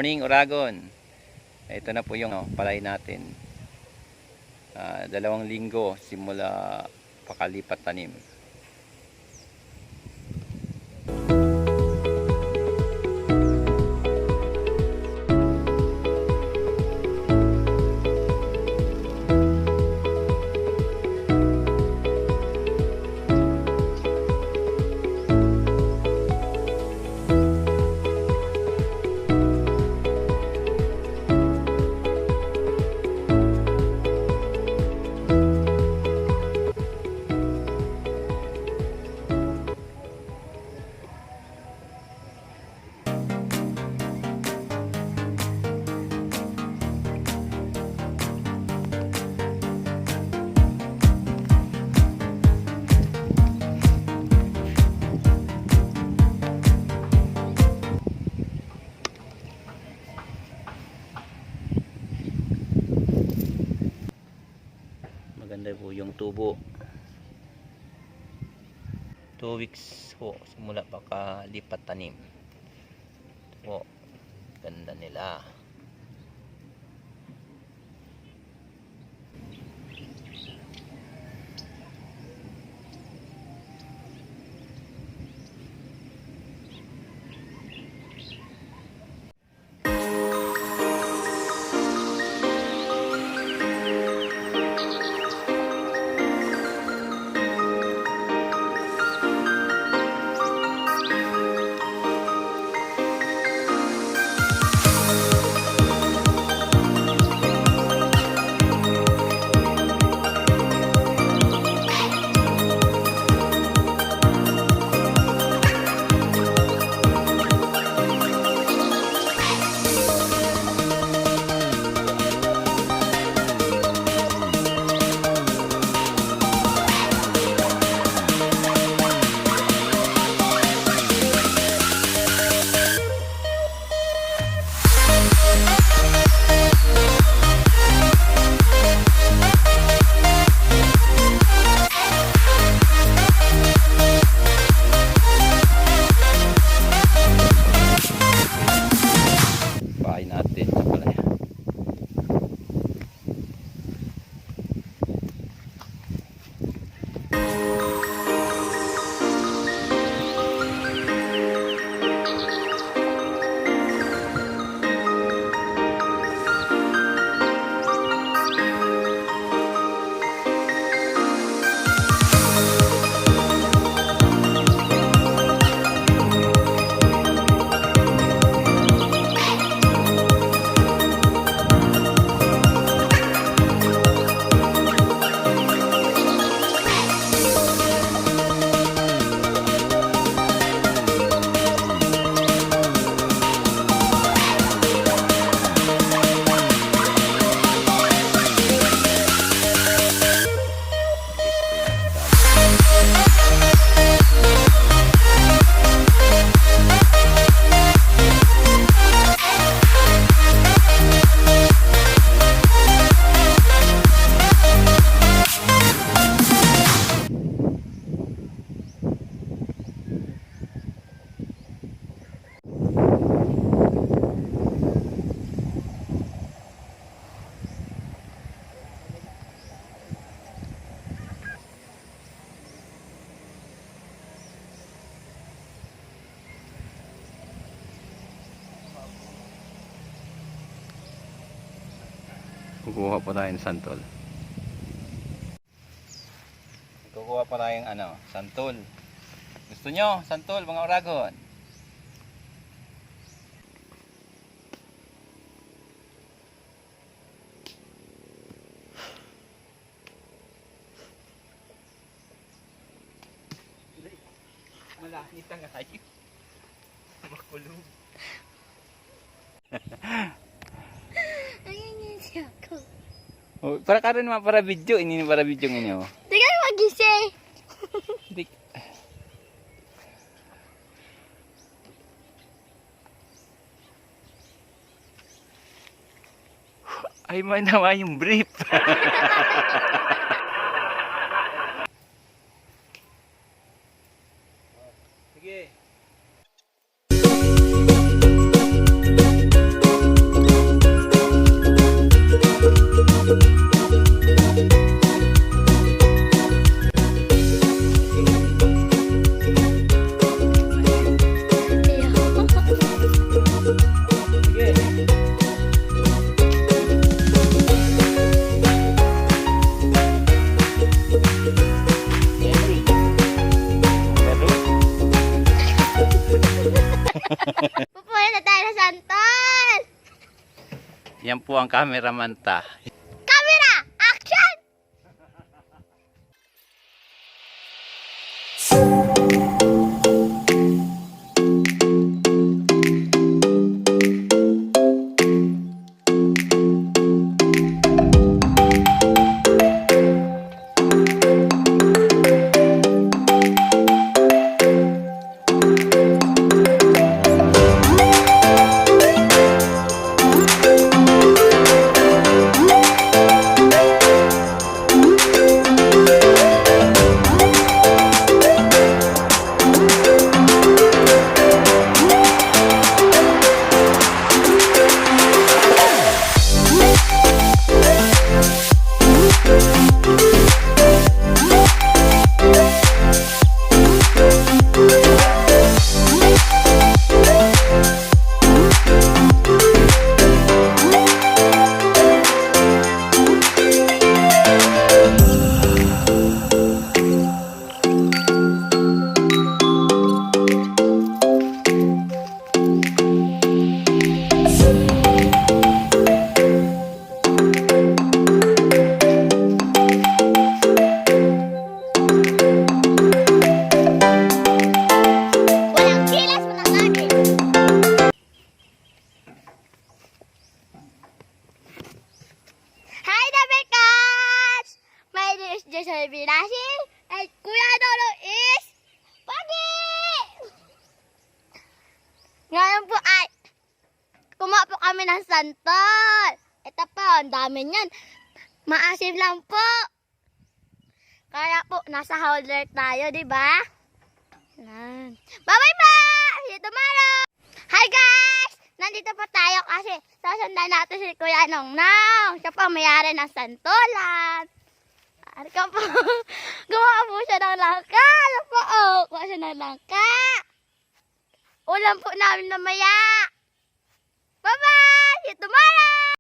morning, Uragon. Ito na po yung palay natin. 2 linggo simula pakalipat tanim. Maganda po yung tubo. 2 weeks po simula pakalipat tanim. Ito po, ganda nila. Kukuha pa tayo ng santol. Kukuha pa tayo ng santol. Gusto nyo santol mga Uragon? Malaki ang kayo. Makulog. Oh, para karon naman para video ini para video ninyo. Tingnan mo gising. Ay man naman yung brief. Sige. po ang cameraman ta. Camera! Action! Walang kilas, walang lagi. Hi, the Bekas! My name is Jason Binasi and Kuya Dolo is Pagi! Ngayon po ay kumuha po kami ng santol. Ito po, ang dami niyan. Maasim lang po. Kaya po, nasa holder tayo, di ba? Yan. Bye-bye pa! See you tomorrow! Hi guys! Nandito po tayo kasi sasundan natin si Kuya Nongnong. Siya po may-ari ng santolan. Ano ka po? Gumawa po siya ng langka. Ano po? Oh, kuha siya ng langka. Ulam po namin mamaya. Bye-bye! See you tomorrow!